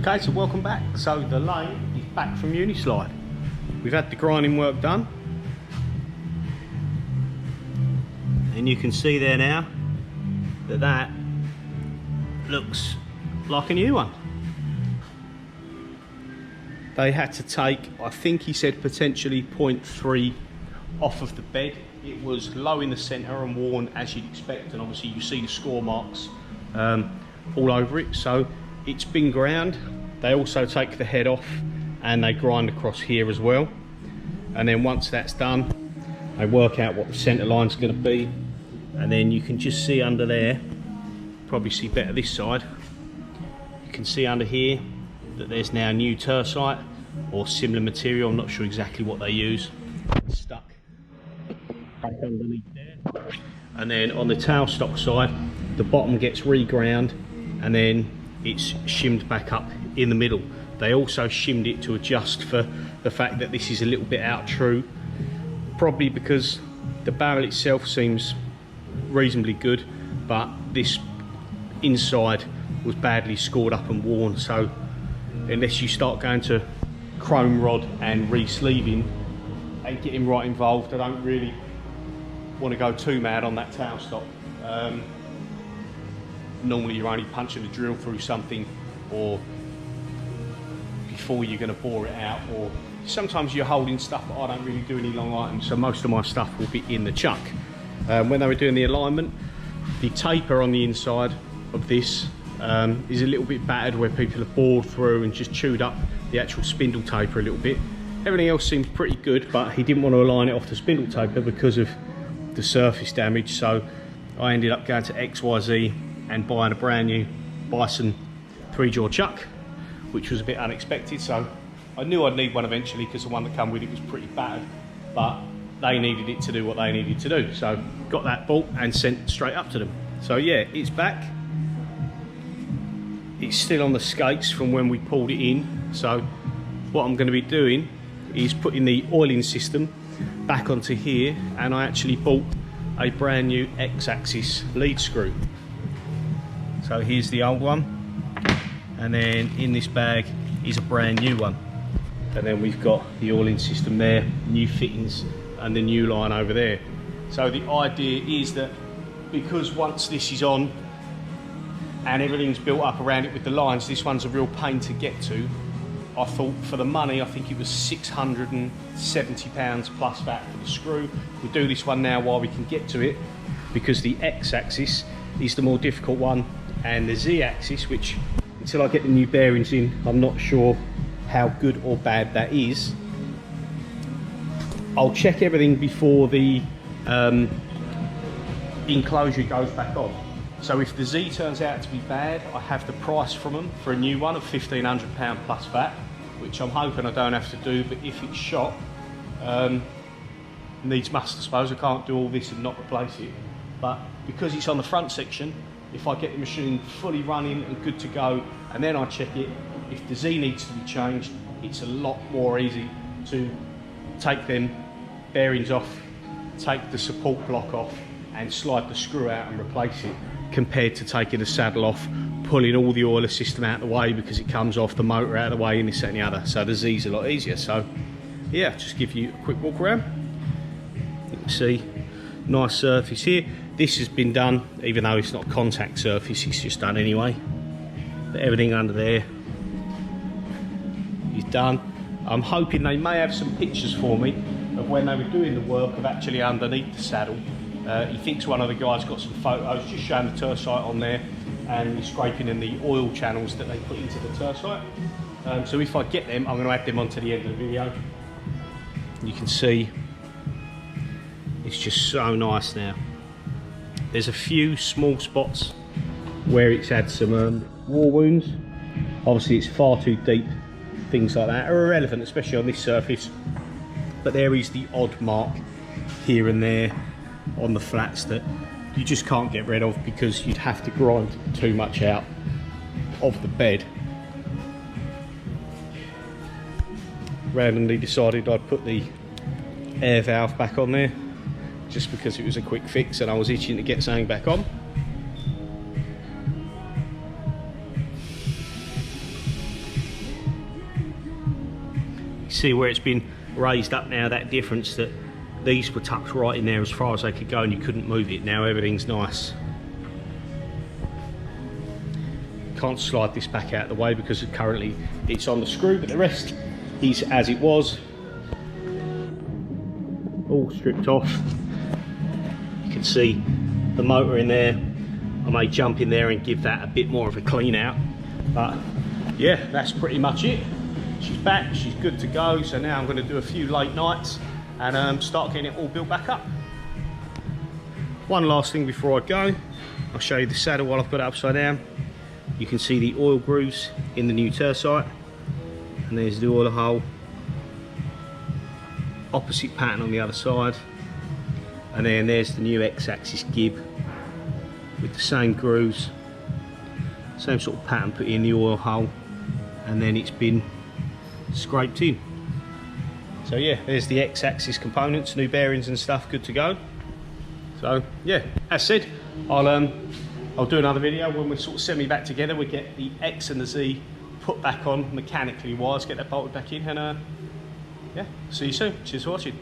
Okay, so welcome back. So the lathe is back from Unislide. We've had the grinding work done, and you can see there now that that looks like a new one. They had to take, I think he said potentially 0.3 off of the bed. It was low in the centre and worn as you'd expect, and obviously you see the score marks all over it. So it's been ground. They also take the head off and they grind across here as well. And then once that's done, they work out what the centre line's going to be. And then you can just see under there, probably see better this side, you can see under here that there's now new TURCITE or similar material. I'm not sure exactly what they use. It's stuck back underneath there. And then on the tailstock side, the bottom gets reground and then it's shimmed back up in the middle. They also shimmed it to adjust for the fact that this is a little bit out true, probably because the barrel itself seems reasonably good, but this inside was badly scored up and worn. So unless you start going to chrome rod and re-sleeving and getting right involved, I don't really want to go too mad on that tailstock. Normally you're only punching a drill through something, or before you're going to bore it out, or sometimes you're holding stuff, but I don't really do any long items, so most of my stuff will be in the chuck. When they were doing the alignment, the taper on the inside of this is a little bit battered, where people have bored through and just chewed up the actual spindle taper a little bit. Everything else seems pretty good, but he didn't want to align it off the spindle taper because of the surface damage, so I ended up going to XYZ and buying a brand new Bison 3-jaw chuck, which was a bit unexpected. So I knew I'd need one eventually because the one that came with it was pretty battered, but they needed it to do what they needed to do, so got that bought and sent straight up to them. So yeah, it's back. It's still on the skates from when we pulled it in, so what I'm going to be doing is putting the oiling system back onto here, and I actually bought a brand new X-axis lead screw. So here's the old one, and then in this bag is a brand new one, and then we've got the oiling system there, new fittings, and the new line over there. So the idea is that because once this is on and everything's built up around it with the lines, this one's a real pain to get to. I thought for the money, I think it was £670 plus VAT for the screw. We'll do this one now while we can get to it, because the X-axis is the more difficult one, and the Z-axis, which until I get the new bearings in, I'm not sure how good or bad that is. I'll check everything before the enclosure goes back on. So if the Z turns out to be bad, I have the price from them for a new one of £1,500 plus VAT, which I'm hoping I don't have to do, but if it's shot, needs must, I suppose. I can't do all this and not replace it. But because it's on the front section, if I get the machine fully running and good to go, and then I check it, if the Z needs to be changed, it's a lot more easy to take them bearings off, take the support block off, and slide the screw out and replace it, compared to taking the saddle off, pulling all the oiler system out of the way because it comes off, the motor out of the way, and this, that and the other. So the Z's a lot easier. So yeah, just give you a quick walk around. You can see nice surface here. This has been done, even though it's not contact surface, it's just done anyway. But everything under there is done. I'm hoping they may have some pictures for me of when they were doing the work of actually underneath the saddle. He thinks one of the guys got some photos just showing the TURCITE on there and the scraping and the oil channels that they put into the TURCITE. So if I get them, I'm going to add them onto the end of the video. You can see it's just so nice now. There's a few small spots where it's had some war wounds. Obviously it's far too deep. Things like that are irrelevant, especially on this surface. But there is the odd mark here and there on the flats that you just can't get rid of because you'd have to grind too much out of the bed. Randomly decided I'd put the air valve back on there just because it was a quick fix and I was itching to get something back on. see where it's been raised up now, that difference, that these were tucked right in there as far as they could go and you couldn't move it. Now everything's nice. Can't slide this back out of the way because currently it's on the screw, but the rest is as it was, all stripped off. You can see the motor in there. I may jump in there and give that a bit more of a clean out, but yeah, that's pretty much it. She's back, she's good to go. So now I'm going to do a few late nights and start getting it all built back up. One last thing before I go, I'll show you the saddle while I've got it upside down. You can see the oil grooves in the new TURCITE, and there's the oil hole, opposite pattern on the other side, and then there's the new X-axis gib with the same grooves, same sort of pattern put in the oil hole, and then it's been scraped in. So yeah, there's the X-axis components, new bearings and stuff, good to go. So yeah, as said, I'll do another video when we sort of semi back together. We get the X and the Z put back on mechanically wise, get that bolted back in, and yeah, see you soon. Cheers for watching.